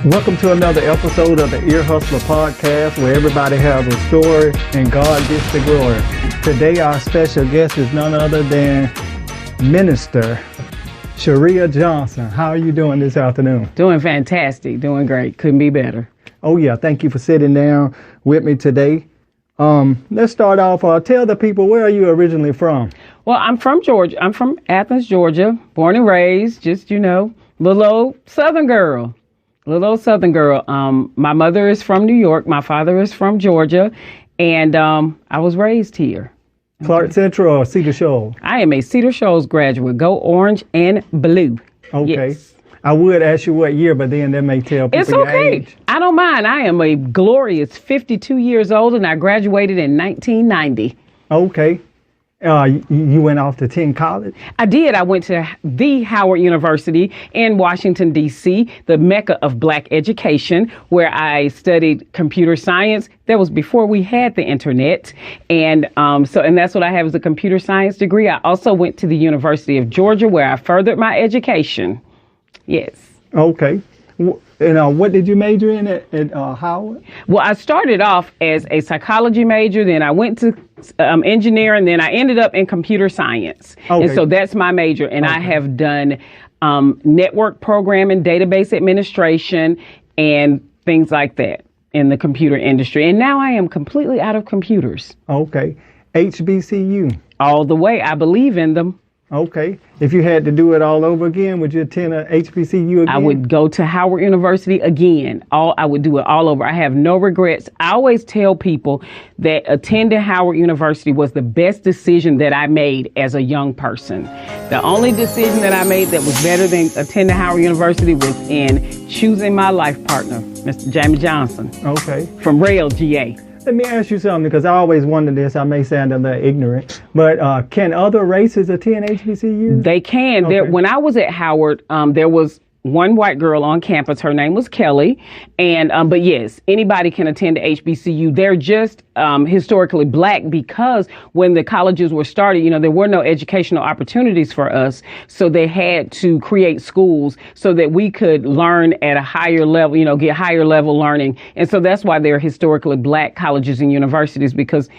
Welcome to another episode of the Ear Hustler Podcast, where everybody has a story and God gets the glory. Today, our special guest is none other than Minister Charia Johnson. How are you doing this afternoon? Doing fantastic. Doing great. Couldn't be better. Oh, yeah. Thank you for sitting down with me today. Let's start off. Tell the people, where are you originally from? Well, I'm from Georgia. I'm from Athens, Georgia. Born and raised. Just, little old Southern girl. My mother is from New York. My father is from Georgia. And I was raised here. Clark Central or Cedar Shoals? I am a Cedar Shoals graduate. Go orange and blue. Okay. Yes. I would ask you what year, but then that may tell people It's your okay. age. I don't mind. I am a glorious 52 years old, and I graduated in 1990. Okay. You went off to 10 college? I did. I went to the Howard University in Washington, D.C., the mecca of black education, where I studied computer science. That was before we had the internet. And that's what I have, is a computer science degree. I also went to the University of Georgia, where I furthered my education. Yes. Okay. And what did you major in at Howard? Well, I started off as a psychology major, then I went to engineering, then I ended up in computer science. Okay. And so that's my major. And I have done network programming, database administration, and things like that in the computer industry. And now I am completely out of computers. Okay. HBCU? All the way. I believe in them. Okay. If you had to do it all over again, would you attend a HBCU again? I would go to Howard University again. I would do it all over. I have no regrets. I always tell people that attending Howard University was the best decision that I made as a young person. The only decision that I made that was better than attending Howard University was in choosing my life partner, Mr. Jamie Johnson. Okay. From Rail, GA. Let me ask you something, because I always wonder this. I may sound a little ignorant, but can other races attend HBCUs? They can. Okay. When I was at Howard, there was one white girl on campus. Her name was Kelly. But yes, anybody can attend the HBCU. They're just historically black, because when the colleges were started, there were no educational opportunities for us. So they had to create schools so that we could learn at a higher level, get higher level learning. And so that's why they're historically black colleges and universities, because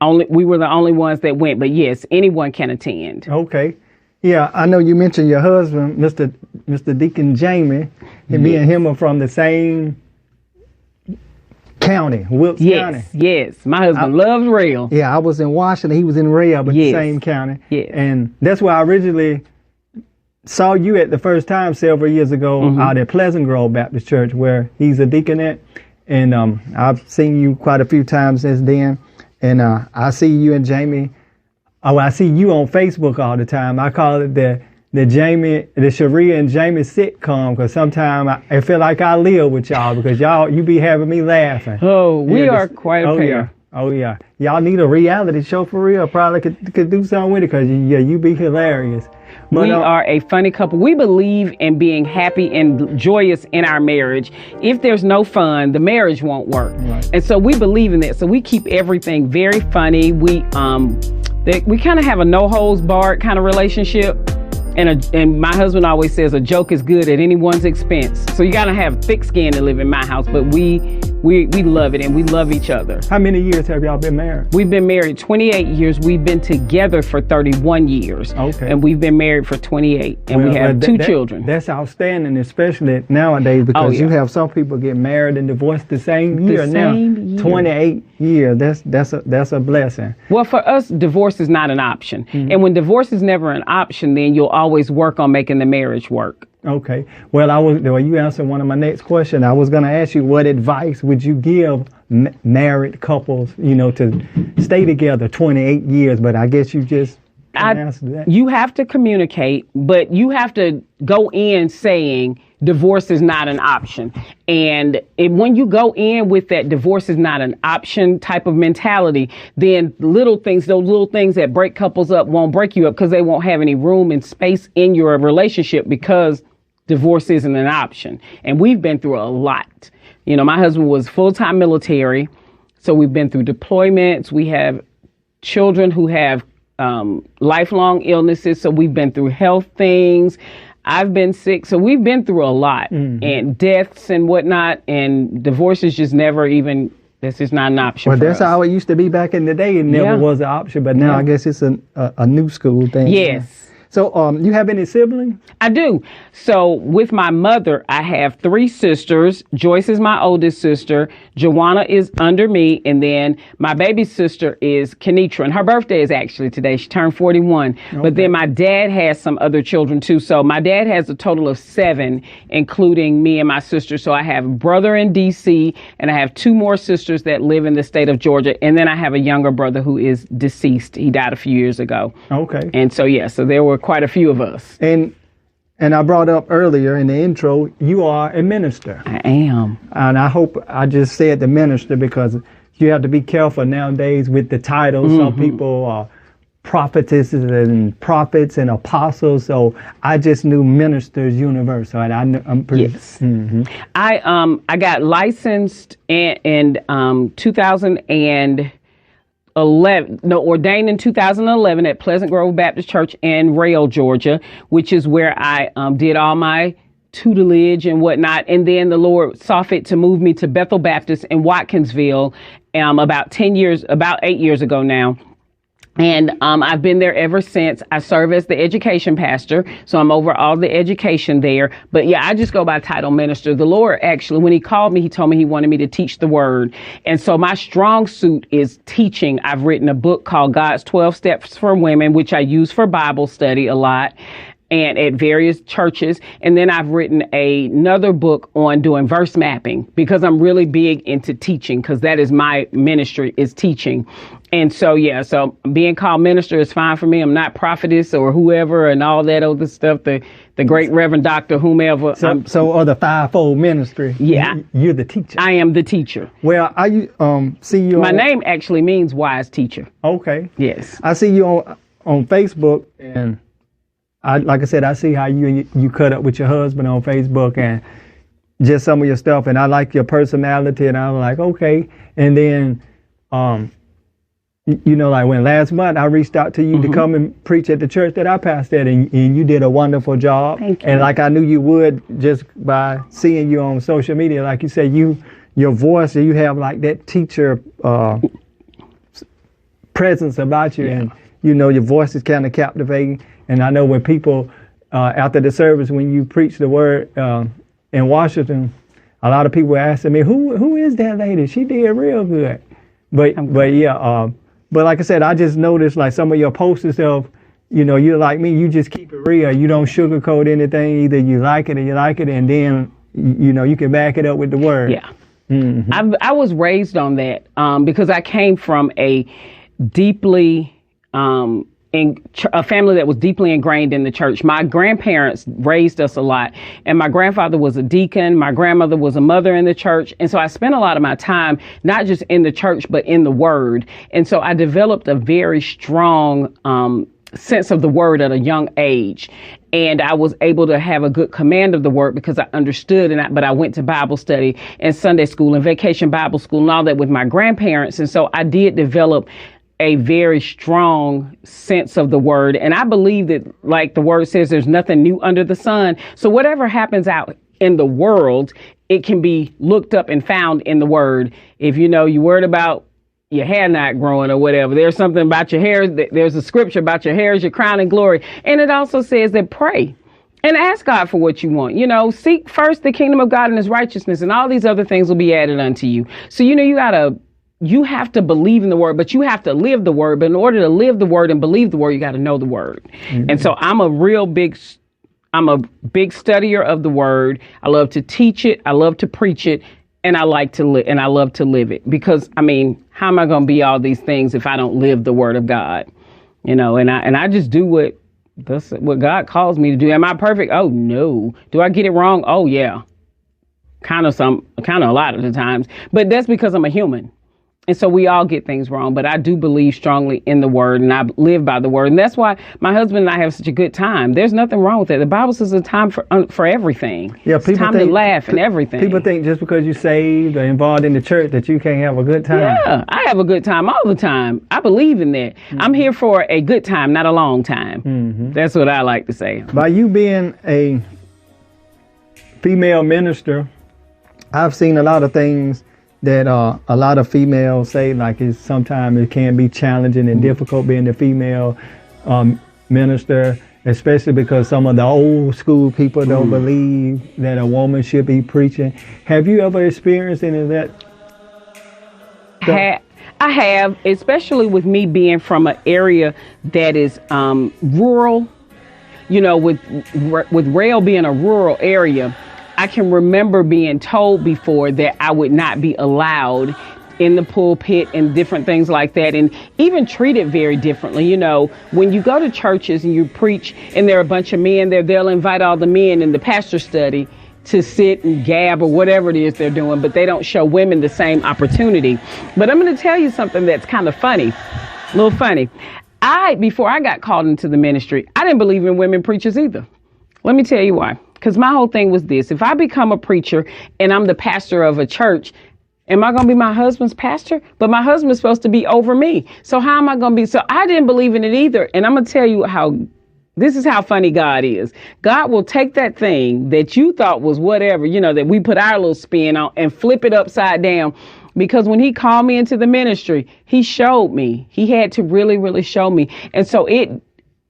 we were the only ones that went. But yes, anyone can attend. Okay. Yeah, I know you mentioned your husband, Mr. Deacon Jamie, and me and him are from the same county, Wilkes County. Yes. My husband loves Rail. Yeah, I was in Washington. He was in Rail, but the same county. Yes. And that's where I originally saw you at the first time several years ago out at Pleasant Grove Baptist Church, where he's a deacon at. And I've seen you quite a few times since then. And I see you and Jamie. I see you on Facebook all the time. I call it the Charia and Jamie sitcom, because sometimes I feel like I live with y'all, because you be having me laughing. Oh, we are quite a pair. Oh yeah. Y'all need a reality show for real. Probably could do something with it, because you be hilarious. But, we are a funny couple. We believe in being happy and joyous in our marriage. If there's no fun, the marriage won't work. Right. And so we believe in that. So we keep everything very funny. We kind of have a no holds barred kind of relationship. And my husband always says a joke is good at anyone's expense. So you got to have thick skin to live in my house. But we love it, and we love each other. How many years have y'all been married? We've been married 28 years. We've been together for 31 years. Okay. And we've been married for 28. And we have two children. That's outstanding, especially nowadays, because you have some people get married and divorced the same year. Now, 28 years. That's a blessing. Well, for us, divorce is not an option. Mm-hmm. And when divorce is never an option, then you'll always work on making the marriage work. Okay. Well, you answered one of my next questions. I was going to ask you, what advice would you give married couples, to stay together 28 years? But I guess you just answered that. You have to communicate, but you have to go in saying divorce is not an option. And when you go in with that divorce is not an option type of mentality, then those little things that break couples up won't break you up, because they won't have any room and space in your relationship, because divorce isn't an option. And we've been through a lot. My husband was full-time military, so we've been through deployments. We have children who have lifelong illnesses, so we've been through health things. I've been sick. So we've been through a lot, and deaths and whatnot, and divorce is just never even, this is not an option Well, for that's us. how it used to be back in the day. It never was an option, but now I guess it's a new school thing. Yes. So, you have any siblings? I do. So with my mother, I have 3 sisters. Joyce is my oldest sister. Joanna is under me. And then my baby sister is Kenitra. And her birthday is actually today. She turned 41. Okay. But then my dad has some other children too. So my dad has a total of 7, including me and my sister. So I have a brother in DC, and I have 2 more sisters that live in the state of Georgia. And then I have a younger brother who is deceased. He died a few years ago. Okay. And so, so there were quite a few of us. And I brought up earlier in the intro, you are a minister. I am. And I hope I just said the minister because you have to be careful nowadays with the titles. Some people are prophetesses and prophets and apostles. So I just knew ministers universal, and I'm pretty. Yes. I got licensed in 2011. Ordained in 2011 at Pleasant Grove Baptist Church in Rail, Georgia, which is where I did all my tutelage and whatnot. And then the Lord saw fit to move me to Bethel Baptist in Watkinsville about 8 years ago now. And I've been there ever since. I serve as the education pastor, so I'm over all the education there. But yeah, I just go by title minister. The Lord actually, when he called me, he told me he wanted me to teach the word. And so my strong suit is teaching. I've written a book called God's 12 Steps for Women, which I use for Bible study a lot and at various churches. And then I've written another book on doing verse mapping because I'm really big into teaching, because that is my ministry, is teaching. And so, so being called minister is fine for me. I'm not prophetess or whoever and all that other stuff, the great Reverend Doctor, whomever. So or the fivefold ministry. Yeah. You're the teacher. I am the teacher. Well, I see you My name actually means wise teacher. Okay. Yes. I see you on Facebook, and like I said, I see how you cut up with your husband on Facebook and just some of your stuff, and I like your personality, and I'm like, okay. And then, like when last month I reached out to you to come and preach at the church that I pastored at, and you did a wonderful job. Thank you. And like I knew you would just by seeing you on social media, like you said, your voice, you have like that teacher presence about you, and your voice is kind of captivating. And I know when people, after the service, when you preach the word in Washington, a lot of people were asking me, who is that lady? She did real good. But like I said, I just noticed like some of your posts and stuff, you're like me, you just keep it real. You don't sugarcoat anything. Either you like it or you like it, and then, you can back it up with the word. Yeah. Mm-hmm. I was raised on that because I came from a deeply in a family that was deeply ingrained in the church. My grandparents raised us a lot, and my grandfather was a deacon. My grandmother was a mother in the church. And so I spent a lot of my time, not just in the church, but in the word. And so I developed a very strong sense of the word at a young age. And I was able to have a good command of the word because I understood, but I went to Bible study and Sunday school and vacation Bible school and all that with my grandparents. And so I did develop a very strong sense of the word. And I believe that, like the word says, there's nothing new under the sun. So whatever happens out in the world, it can be looked up and found in the word. If you're worried about your hair not growing or whatever, there's something about your hair. There's a scripture about your hair is your crown and glory. And it also says that pray and ask God for what you want. Seek first the kingdom of God and his righteousness, and all these other things will be added unto you. So, you have to believe in the word, but you have to live the word. But in order to live the word and believe the word, you got to know the word. Mm-hmm. And so I'm a big studier of the word. I love to teach it. I love to preach it. And I love to live it, because how am I going to be all these things if I don't live the word of God? And I just do what God calls me to do. Am I perfect? Oh no. Do I get it wrong? Oh yeah. Kind of a lot of the times, but that's because I'm a human. And so we all get things wrong, but I do believe strongly in the word, and I live by the word. And that's why my husband and I have such a good time. There's nothing wrong with it. The Bible says it's a time for everything. Yeah, it's time to laugh and everything. People think just because you're saved or involved in the church that you can't have a good time. Yeah, I have a good time all the time. I believe in that. I'm here for a good time, not a long time. That's what I like to say. By you being a female minister, I've seen a lot of things that a lot of females say, like sometimes it can be challenging and difficult being a female minister, especially because some of the old school people don't believe that a woman should be preaching. Have you ever experienced any of that? I have, especially with me being from an area that is rural. You know, with Rail being a rural area, I can remember being told before that I would not be allowed in the pulpit and different things like that, and even treated very differently. You know, when you go to churches and you preach and there are a bunch of men there, they'll invite all the men in the pastor study to sit and gab or whatever it is they're doing, but they don't show women the same opportunity. But I'm going to tell you something that's kind of funny, a little funny. Before I got called into the ministry, I didn't believe in women preachers either. Let me tell you why. Because my whole thing was this: if I become a preacher and I'm the pastor of a church, am I going to be my husband's pastor? But my husband's supposed to be over me. So how am I going to be? So I didn't believe in it either. And I'm going to tell you this is how funny God is. God will take that thing that you thought was whatever, you know, that we put our little spin on, and flip it upside down. Because when he called me into the ministry, he showed me. He had to really, really show me. And so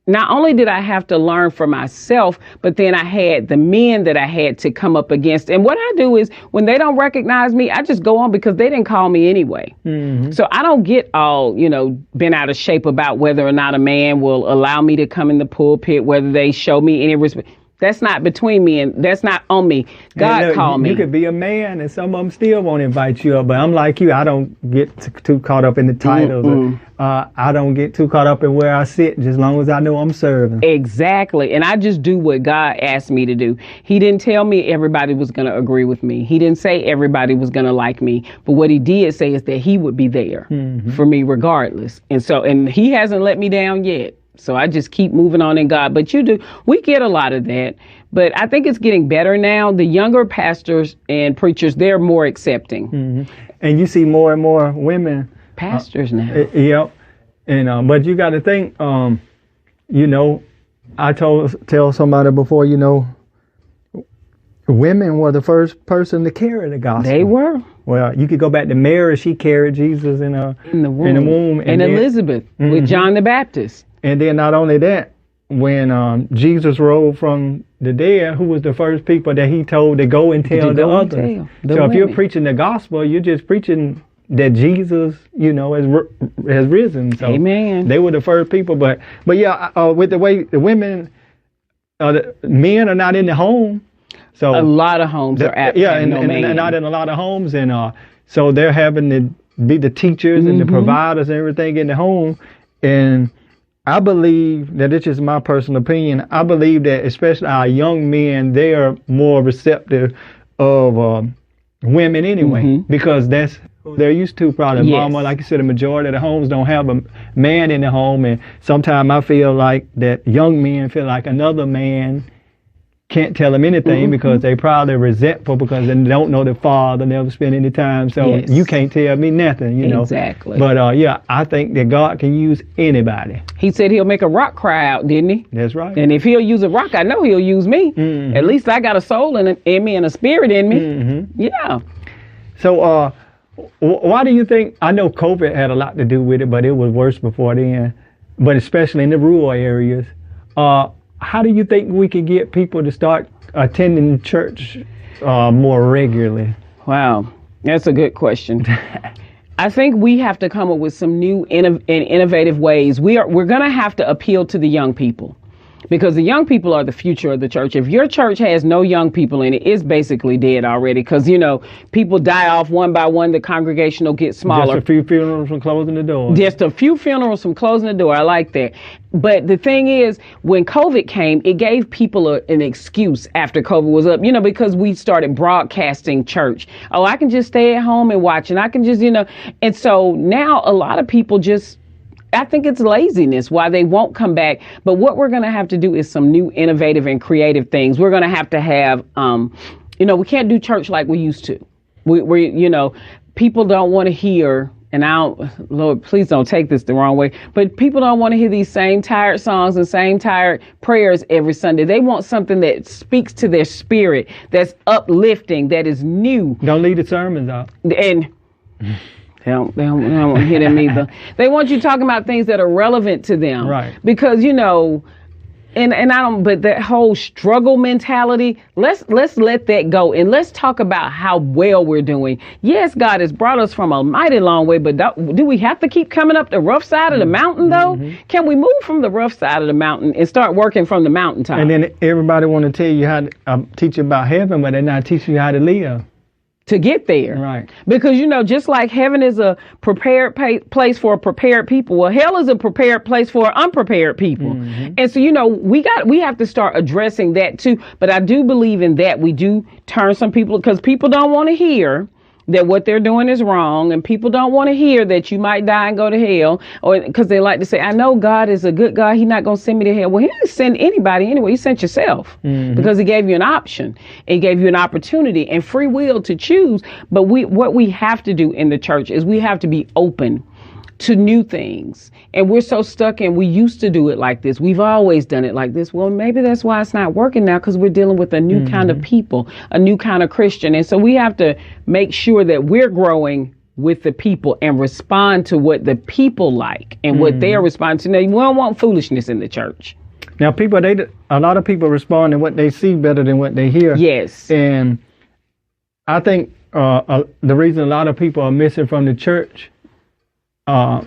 not only did I have to learn for myself, but then I had the men that I had to come up against. And what I do is when they don't recognize me, I just go on because they didn't call me anyway. So I don't get all, bent out of shape about whether or not a man will allow me to come in the pulpit, whether they show me any respect. That's not between me, and that's not on me. God called me. You could be a man and some of them still won't invite you up. But I'm like you. I don't get too caught up in the titles. I don't get too caught up in where I sit, just as long as I know I'm serving. Exactly. And I just do what God asked me to do. He didn't tell me everybody was going to agree with me. He didn't say everybody was going to like me. But what he did say is that he would be there for me regardless. And he hasn't let me down yet. So I just keep moving on in God. But we get a lot of that. But I think it's getting better now. The younger pastors and preachers, they're more accepting. And you see more and more women pastors now. Yep. And but you got to think, I tell somebody before, women were the first person to carry the gospel. They were. Well, you could go back to Mary. She carried Jesus in the womb. And Elizabeth with John the Baptist. And then not only that, when Jesus rose from the dead, who was the first people that he told to go and tell the others? So if you're preaching the gospel, you're just preaching that Jesus, has risen. So Amen. They were the first people. But yeah, with the way the women, the men are not in the home. So a lot of homes are absent. Yeah, and not in a lot of homes. And so they're having to be the teachers and the providers and everything in the home. And I believe that, it's just my personal opinion, I believe that especially our young men, they are more receptive of women anyway, because that's who they're used to. Probably mama, like you said, the majority of the homes don't have a man in the home. And sometimes I feel like that young men feel like another man can't tell them anything because they probably resentful because they don't know their father, never spend any time. So you can't tell me nothing, Exactly. But I think that God can use anybody. He said he'll make a rock cry out, didn't he? That's right. And if he'll use a rock, I know he'll use me. At least I got a soul in me and a spirit in me. Yeah. So why do you think, I know COVID had a lot to do with it, but it was worse before then, but especially in the rural areas. How do you think we can get people to start attending church more regularly? Wow, that's a good question. I think we have to come up with some new and innovative ways. We're going to have to appeal to the young people, Because the young people are the future of the church. If your church has no young people in it, it's basically dead already. Because, people die off one by one. The congregation will get smaller. Just a few funerals from closing the door. Just a few funerals from closing the door. I like that. But the thing is, when COVID came, it gave people an excuse after COVID was up, because we started broadcasting church. Oh, I can just stay at home and watch, and I can just, And so now a lot of people I think it's laziness why they won't come back. But what we're going to have to do is some new innovative and creative things. We're going to have, we can't do church like we used to. People don't want to hear, and Lord, please don't take this the wrong way, but people don't want to hear these same tired songs and same tired prayers every Sunday. They want something that speaks to their spirit, that's uplifting, that is new. Don't leave the sermons out. And they don't want to hear them either. They want you talking about things that are relevant to them. Right. Because, but that whole struggle mentality, let's let that go. And let's talk about how well we're doing. Yes, God has brought us from a mighty long way, but do we have to keep coming up the rough side of the mountain, though? Mm-hmm. Can we move from the rough side of the mountain and start working from the mountaintop? And then everybody want to tell you how to teach you about heaven, but they're not teaching you how to live. To get there. Right. Because, just like heaven is a prepared place for prepared people, well, hell is a prepared place for unprepared people. Mm-hmm. And so, we have to start addressing that too. But I do believe in that. We do turn some people, because people don't want to hear that what they're doing is wrong, and people don't want to hear that you might die and go to hell, or because they like to say, I know God is a good God, he's not going to send me to hell. Well, he didn't send anybody anyway. He sent yourself. Mm-hmm. Because he gave you an option. He gave you an opportunity and free will to choose. But what we have to do in the church is we have to be open to new things. And we're so stuck in, we used to do it like this. We've always done it like this. Well, maybe that's why it's not working now, because we're dealing with a new kind of people, a new kind of Christian. And so we have to make sure that we're growing with the people and respond to what the people like and what they're responding to. Now, we don't want foolishness in the church. Now, a lot of people respond to what they see better than what they hear. Yes. And I think the reason a lot of people are missing from the church, the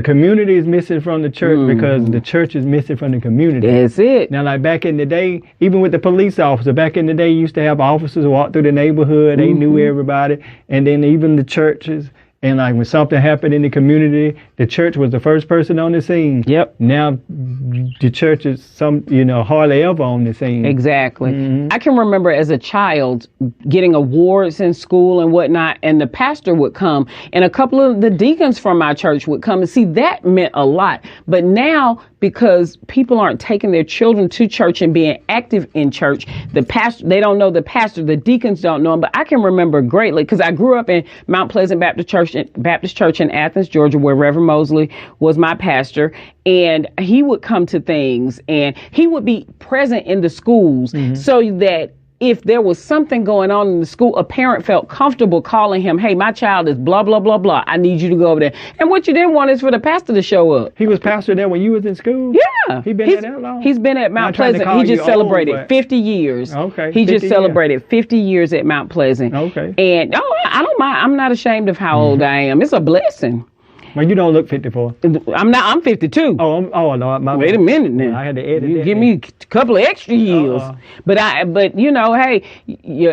community is missing from the church because the church is missing from the community. That's it. Now, like back in the day, even with the police officer, back in the day, you used to have officers walk through the neighborhood. They knew everybody. And then even the churches. And like when something happened in the community, the church was the first person on the scene. Yep. Now the church is hardly ever on the scene. Exactly. Mm-hmm. I can remember as a child getting awards in school and whatnot, and the pastor would come, and a couple of the deacons from my church would come, and see, that meant a lot. But now, because people aren't taking their children to church and being active in church, the pastor, they don't know the pastor, the deacons don't know him. But I can remember greatly, because I grew up in Mount Pleasant Baptist Church in Athens, Georgia, where Reverend Mosley was my pastor. And he would come to things, and he would be present in the schools so that if there was something going on in the school, a parent felt comfortable calling him, hey, my child is blah, blah, blah, blah. I need you to go over there. And what you didn't want is for the pastor to show up. He was pastor there when you was in school? Yeah. He been there that long? He's been at Mount Pleasant. He just celebrated 50 years. Okay. He just celebrated 50 years at Mount Pleasant. Okay. And I don't mind. I'm not ashamed of how old I am. It's a blessing. Well, you don't look 54. I'm 52. Oh, Lord. Wait a minute now. I had to edit you give me a couple of extra years. But hey,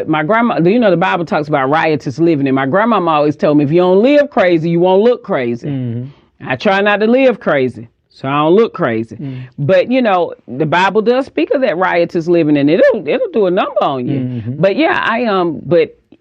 my grandma, the Bible talks about riotous living, and my grandmama always told me, if you don't live crazy, you won't look crazy. Mm-hmm. I try not to live crazy, so I don't look crazy. But the Bible does speak of that riotous living, and it'll do a number on you. Mm-hmm. But yeah,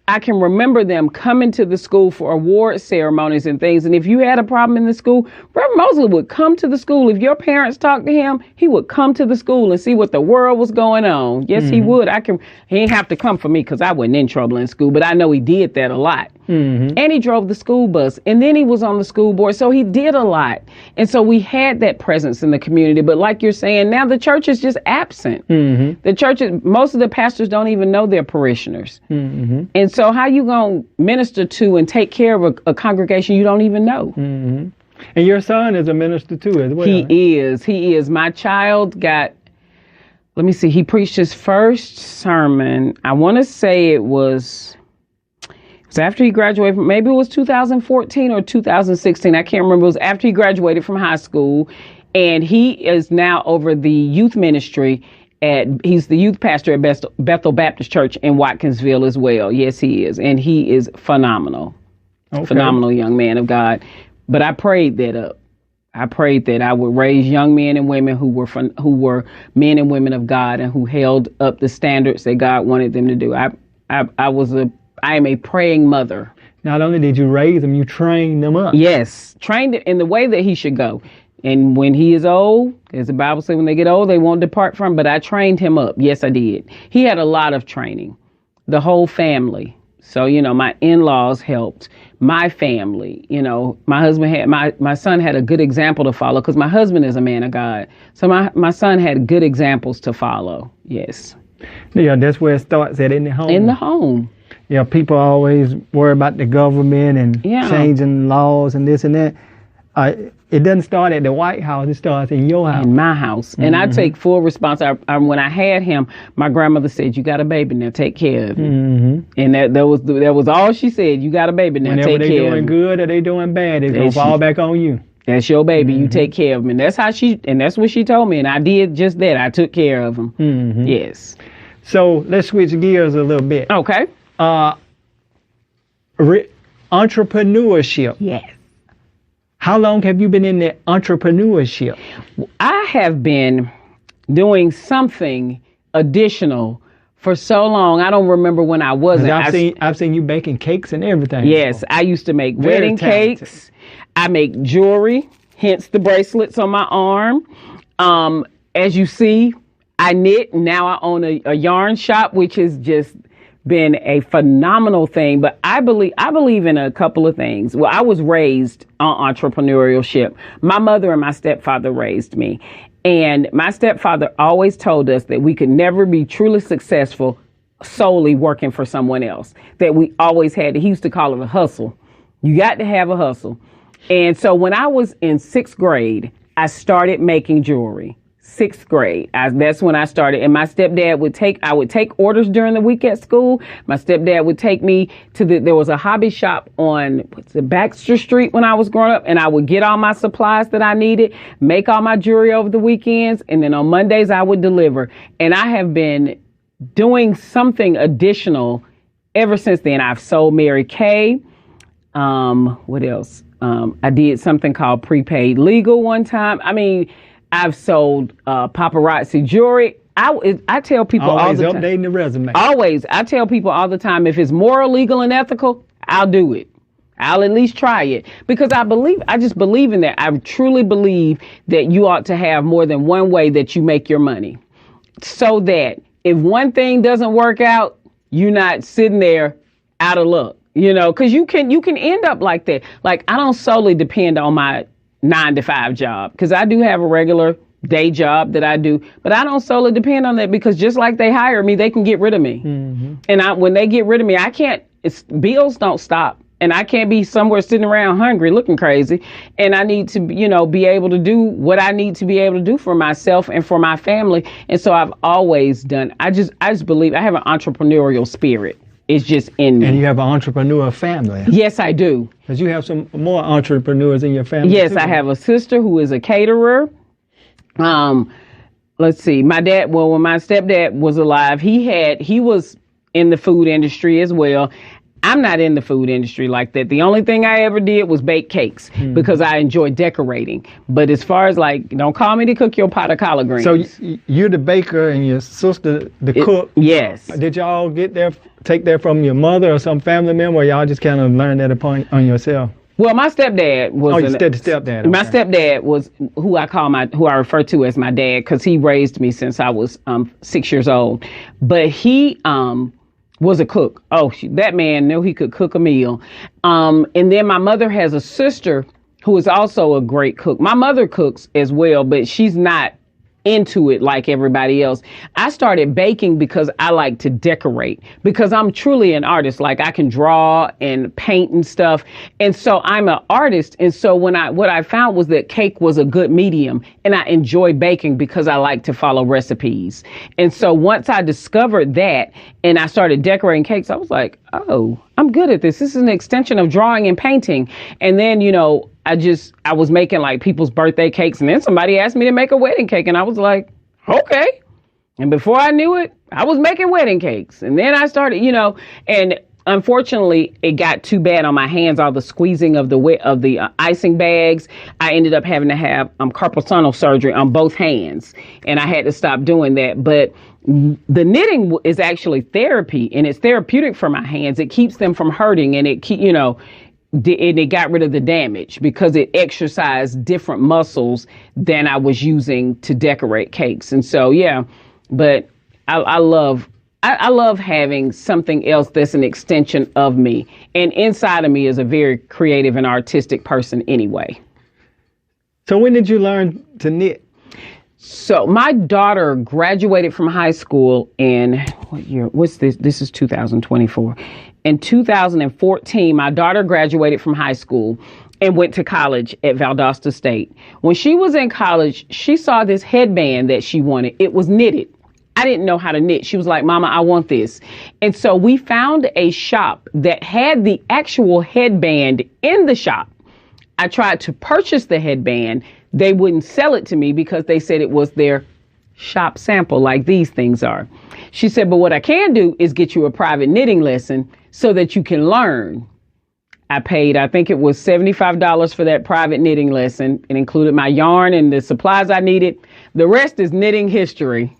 I can remember them coming to the school for award ceremonies and things. And if you had a problem in the school, Reverend Mosley would come to the school. If your parents talked to him, he would come to the school and see what the world was going on. Yes, he would. He didn't have to come for me because I wasn't in trouble in school, but I know he did that a lot. Mm-hmm. And he drove the school bus, and then he was on the school board. So he did a lot. And so we had that presence in the community. But like you're saying, now the church is just absent. Mm-hmm. The churches, most of the pastors don't even know their parishioners. Mm-hmm. And so how you going to minister to and take care of a congregation you don't even know? Mm-hmm. And your son is a minister too as well. He is. My child got, let me see, he preached his first sermon. I want to say it was after he graduated, maybe it was 2014 or 2016. I can't remember. It was after he graduated from high school. And he is now over the youth ministry he's the youth pastor at Bethel Baptist Church in Watkinsville as well. Yes, he is. And he is phenomenal. Okay. Phenomenal young man of God. But I prayed that up. I prayed that I would raise young men and women who were men and women of God and who held up the standards that God wanted them to do. I am a praying mother. Not only did you raise them, you trained them up. Yes, trained it in the way that he should go. And when he is old, as the Bible says, when they get old, they won't depart from. But I trained him up. Yes, I did. He had a lot of training. The whole family. So, my in-laws helped. My family, my husband had, my son had a good example to follow because my husband is a man of God. So my son had good examples to follow. Yes. Yeah, that's where it starts at, in the home. In the home. Yeah, people always worry about the government and changing laws and this and that. It doesn't start at the White House. It starts in your house. In my house. And I take full responsibility. When I had him, my grandmother said, "You got a baby now, take care of him." And that was all she said. You got a baby now, take care of him. Whenever they doing good or they doing bad, it's going to fall back on you. That's your baby. You take care of him. And that's what she told me. And I did just that. I took care of him. Yes. So let's switch gears a little bit. Okay. Entrepreneurship. Yes. How long have you been in the entrepreneurship? I have been doing something additional for so long. I don't remember when I wasn't. I've seen you baking cakes and everything. Yes, I used to make wedding cakes. I make jewelry, hence the bracelets on my arm. As you see, I knit. Now I own a yarn shop, which has just been a phenomenal thing. But I believe in a couple of things. Well, I was raised on entrepreneurship. My mother and my stepfather raised me. And my stepfather always told us that we could never be truly successful solely working for someone else. That we always he used to call it a hustle. You got to have a hustle. And so when I was in 6th grade, I started making jewelry. 6th grade. That's when I started. And my stepdad I would take orders during the week at school. My stepdad would take me there was a hobby shop on Baxter Street when I was growing up. And I would get all my supplies that I needed, make all my jewelry over the weekends. And then on Mondays I would deliver. And I have been doing something additional ever since then. I've sold Mary Kay. What else? I did something called prepaid legal one time. I mean, I've sold paparazzi jewelry. I tell people always all the time. Updating the resume. Always. I tell people all the time, if it's moral, legal, and ethical, I'll do it. I'll at least try it. Because I just believe in that. I truly believe that you ought to have more than one way that you make your money. So that if one thing doesn't work out, you're not sitting there out of luck. Because you can end up like that. Like, I don't solely depend on my 9-to-5 job, because I do have a regular day job that I do, but I don't solely depend on that, because just like they hire me, they can get rid of me. And when they get rid of me, bills don't stop, and I can't be somewhere sitting around hungry looking crazy. And I need to, be able to do what I need to be able to do for myself and for my family. And so I've always done, I just believe I have an entrepreneurial spirit. It's just in me. And you have an entrepreneur family. Yes, I do. Because you have some more entrepreneurs in your family. Yes, too. I have a sister who is a caterer. Let's see. My dad, when my stepdad was alive, he was in the food industry as well. I'm not in the food industry like that. The only thing I ever did was bake cakes because I enjoy decorating. But as far as don't call me to cook your pot of collard greens. So you're the baker and your sister the cook. Yes. Did y'all take that from your mother or some family member, or y'all just kind of learned that on yourself? Well, my stepdad was. Oh, you said the stepdad. Okay. My stepdad was who I refer to as my dad, because he raised me since I was 6 years old. But he was a cook. Oh, that man knew he could cook a meal. And then my mother has a sister who is also a great cook. My mother cooks as well, but she's not into it like everybody else. I started baking because I like to decorate, because I'm truly an artist. Like, I can draw and paint and stuff. And so I'm an artist. And so what I found was that cake was a good medium, and I enjoy baking because I like to follow recipes. And so once I discovered that and I started decorating cakes, I was like, oh, I'm good at this. This is an extension of drawing and painting. And then, I was making like people's birthday cakes, and then somebody asked me to make a wedding cake, and I was like, okay. And before I knew it, I was making wedding cakes. And then I started, and unfortunately, it got too bad on my hands, all the squeezing of the icing bags. I ended up having to have carpal tunnel surgery on both hands, and I had to stop doing that. But the knitting is actually therapy, and it's therapeutic for my hands. It keeps them from hurting, and and it got rid of the damage because it exercised different muscles than I was using to decorate cakes. And so, yeah, but I love having something else that's an extension of me. And inside of me is a very creative and artistic person anyway. So when did you learn to knit? So my daughter graduated from high school in, what year? What's this? This is 2024. In 2014, my daughter graduated from high school and went to college at Valdosta State. When she was in college, she saw this headband that she wanted. It was knitted. I didn't know how to knit. She was like, Mama, I want this. And so we found a shop that had the actual headband in the shop. I tried to purchase the headband. They wouldn't sell it to me because they said it was their shop sample, like these things are. She said, but what I can do is get you a private knitting lesson so that you can learn. I paid, I think it was $75 for that private knitting lesson. It included my yarn and the supplies I needed. The rest is knitting history.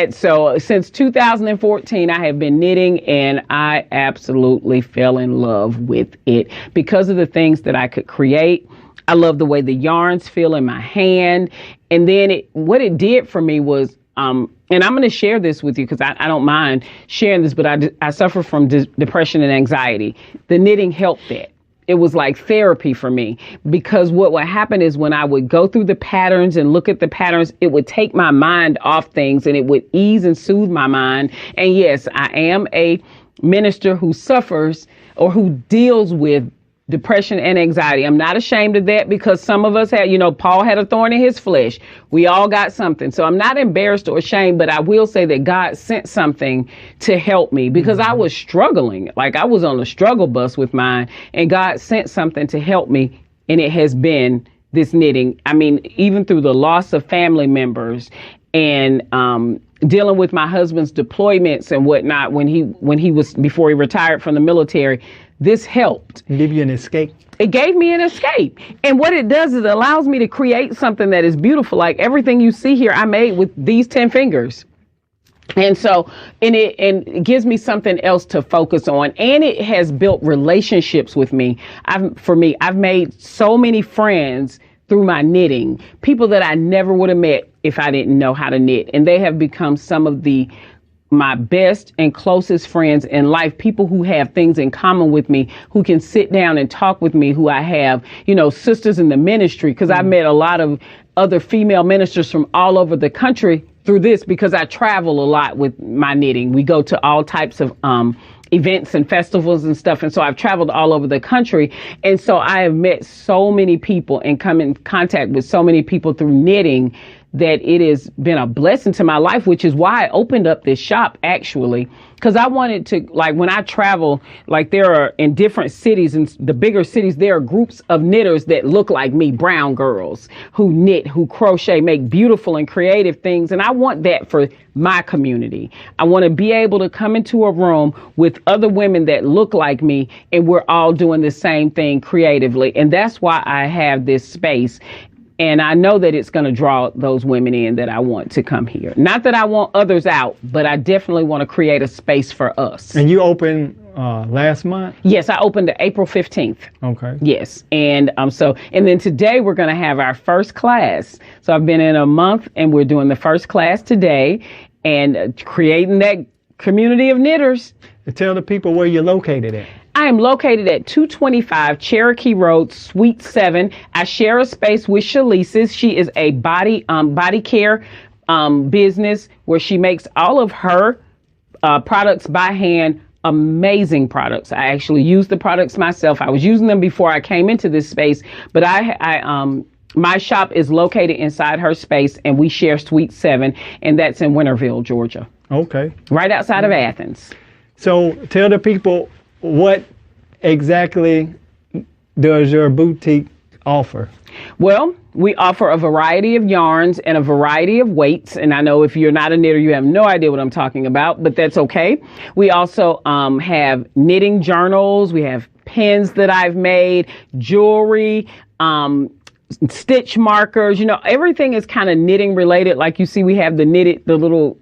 So since 2014, I have been knitting, and I absolutely fell in love with it because of the things that I could create. I love the way the yarns feel in my hand. And then what it did for me was, and I'm going to share this with you because I don't mind sharing this, but I suffer from depression and anxiety. The knitting helped that. It was like therapy for me, because what would happen is when I would go through the patterns and look at the patterns, it would take my mind off things, and it would ease and soothe my mind. And yes, I am a minister who suffers or who deals with depression and anxiety. I'm not ashamed of that, because some of us had, Paul had a thorn in his flesh. We all got something. So I'm not embarrassed or ashamed, but I will say that God sent something to help me, because I was struggling. Like, I was on a struggle bus with mine, and God sent something to help me. And it has been this knitting. I mean, even through the loss of family members and, dealing with my husband's deployments and whatnot before he retired from the military, this helped. Give you an escape. It gave me an escape. And what it does is it allows me to create something that is beautiful. Like everything you see here, I made with these 10 fingers. And so, and it gives me something else to focus on. And it has built relationships with me. I've made so many friends through my knitting, people that I never would have met if I didn't know how to knit. And they have become some of my best and closest friends in life, people who have things in common with me, who can sit down and talk with me, who I have, sisters in the ministry, because I've met a lot of other female ministers from all over the country through this, because I travel a lot with my knitting. We go to all types of events and festivals and stuff. And so I've traveled all over the country. And so I have met so many people and come in contact with so many people through knitting that it has been a blessing to my life, which is why I opened up this shop, actually, because I wanted to, like, when I travel, like, there are in different cities, in the bigger cities, there are groups of knitters that look like me, brown girls who knit, who crochet, make beautiful and creative things. And I want that for my community. I want to be able to come into a room with other women that look like me, and we're all doing the same thing creatively. And that's why I have this space. And I know that it's going to draw those women in that I want to come here. Not that I want others out, but I definitely want to create a space for us. And you opened last month? Yes, I opened April 15th. Okay. Yes. And and then today we're going to have our first class. So I've been in a month, and we're doing the first class today and creating that community of knitters. Tell the people where you're located at. I am located at 225 Cherokee Road, Suite 7. I share a space with Shalice's. She is a body care business where she makes all of her products by hand. Amazing products. I actually use the products myself. I was using them before I came into this space, but my shop is located inside her space, and we share Suite 7, and that's in Winterville, Georgia. Okay. Right outside of Athens. So tell the people, what exactly does your boutique offer? Well, we offer a variety of yarns and a variety of weights. And I know if you're not a knitter, you have no idea what I'm talking about, but that's okay. We also have knitting journals. We have pens that I've made, jewelry, stitch markers, everything is kind of knitting related. Like you see, we have the little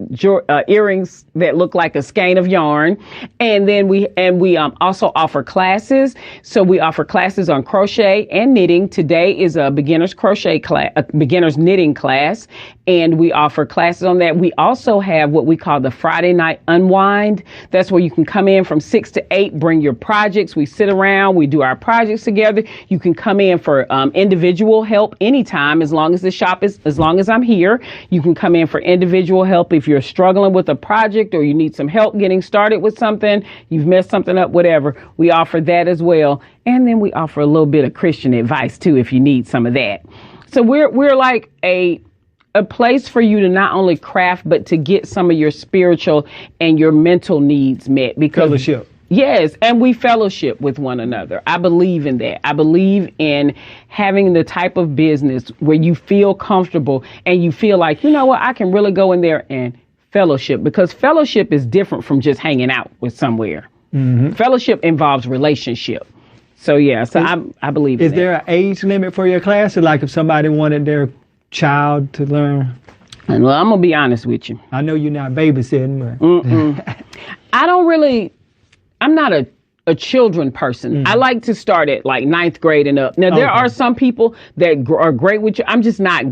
earrings that look like a skein of yarn. And then we also offer classes. So we offer classes on crochet and knitting. Today is a beginner's crochet class, a beginner's knitting class. And we offer classes on that. We also have what we call the Friday night unwind. That's where you can come in from 6 to 8, bring your projects. We sit around, we do our projects together. You can come in for individual help anytime, as long as I'm here. You can come in for individual help if you're struggling with a project or you need some help getting started with something, you've messed something up, whatever. We offer that as well. And then we offer a little bit of Christian advice too, if you need some of that. So we're like a place for you to not only craft, but to get some of your spiritual and your mental needs met. Because fellowship. Yes, and we fellowship with one another. I believe in that. I believe in having the type of business where you feel comfortable and you feel like, I can really go in there and fellowship, because fellowship is different from just hanging out with somewhere. Mm-hmm. Fellowship involves relationship. So I believe in that. Is there an age limit for your class? Or like if somebody wanted their child to learn? Well, I'm going to be honest with you. I know you're not babysitting, but I'm not a children person. Mm. I like to start at like 9th grade and up. Now, there are some people that are great with you. I'm just not.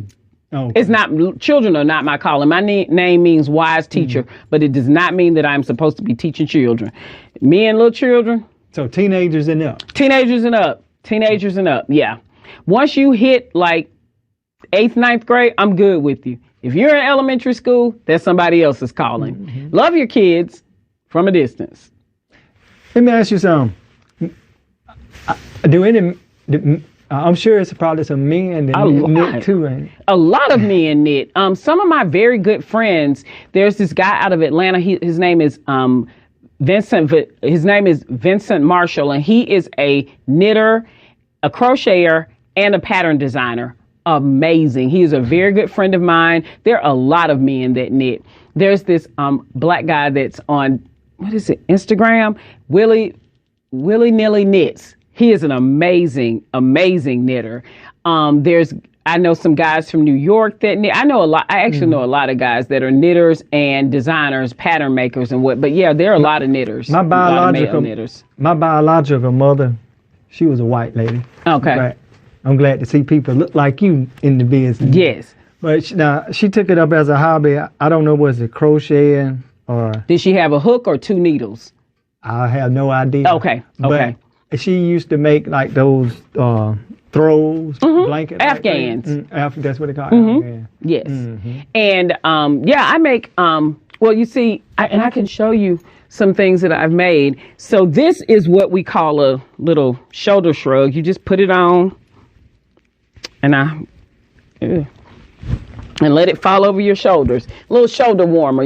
Okay. It's not, children are not my calling. My name means wise teacher, but it does not mean that I'm supposed to be teaching children. Me and little children. So teenagers and up. Teenagers and up. Yeah. Once you hit like 8th, 9th grade, I'm good with you. If you're in elementary school, that's somebody else's calling. Mm-hmm. Love your kids from a distance. Let me ask you something. I'm sure it's probably some men that knit too, ain't it? A lot of men knit. Some of my very good friends, there's this guy out of Atlanta. His name is Vincent. His name is Vincent Marshall, and he is a knitter, a crocheter, and a pattern designer. Amazing. He is a very good friend of mine. There are a lot of men that knit. There's this black guy that's on, what is it, Instagram? Willy Nilly Knits. He is an amazing knitter. I know some guys from New York that knit. I actually know a lot of guys that are knitters and designers, pattern makers and what. But yeah, there are a lot of knitters. My biological mother, she was a white lady. Okay. I'm glad to see people look like you in the business. Yes. But she took it up as a hobby. I don't know, was it crocheting or... Did she have a hook or 2 needles? I have no idea. Okay. But she used to make like those throws, blankets. Afghans. That's what they call it. Mm-hmm. Yes. Mm-hmm. And I make, well, you see, I can show you some things that I've made. So this is what we call a little shoulder shrug. You just put it on and let it fall over your shoulders. A little shoulder warmer,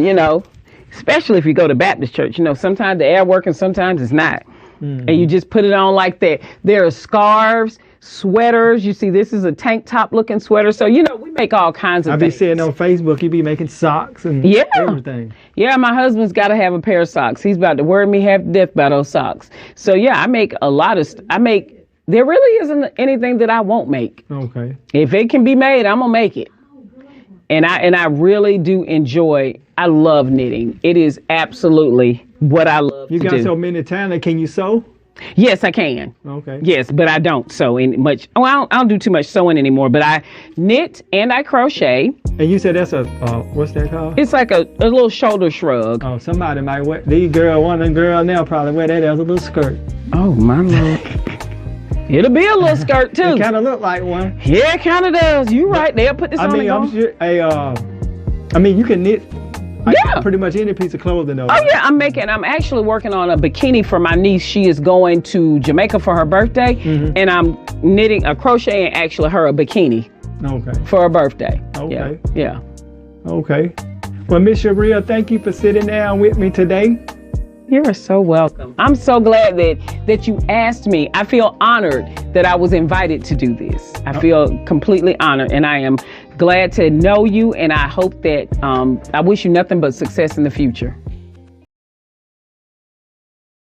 especially if you go to Baptist church. Sometimes the air working, sometimes it's not. Mm. And you just put it on like that. There are scarves, sweaters. You see, this is a tank top looking sweater. So, we make all kinds of things. I be seeing on Facebook, you be making socks and everything. Yeah, my husband's got to have a pair of socks. He's about to worry me half to death about those socks. So, yeah, I make a lot of, there really isn't anything that I won't make. Okay. If it can be made, I'm going to make it. And I really do I love knitting. It is absolutely what I love to do. You got so many talents. Can you sew? Yes, I can. Okay. Yes, but I don't sew much. Oh, I don't do too much sewing anymore, but I knit and I crochet. And you said that's a, what's that called? It's like a little shoulder shrug. Oh, somebody might wear, one of the girls now probably wear that as a little skirt. Oh, my Lord. It'll be a little skirt too. It kind of look like one. Yeah, it kind of does. You're right. They'll put this on. I'm sure. You can knit. Pretty much any piece of clothing though. Oh yeah, I'm actually working on a bikini for my niece. She is going to Jamaica for her birthday, and I'm crocheting actually her a bikini. Okay. For her birthday. Okay. Yeah. Okay. Well, Miss Charia, thank you for sitting down with me today. You're so welcome. I'm so glad that you asked me. I feel honored that I was invited to do this. I feel completely honored, and I am glad to know you, and I hope that I wish you nothing but success in the future.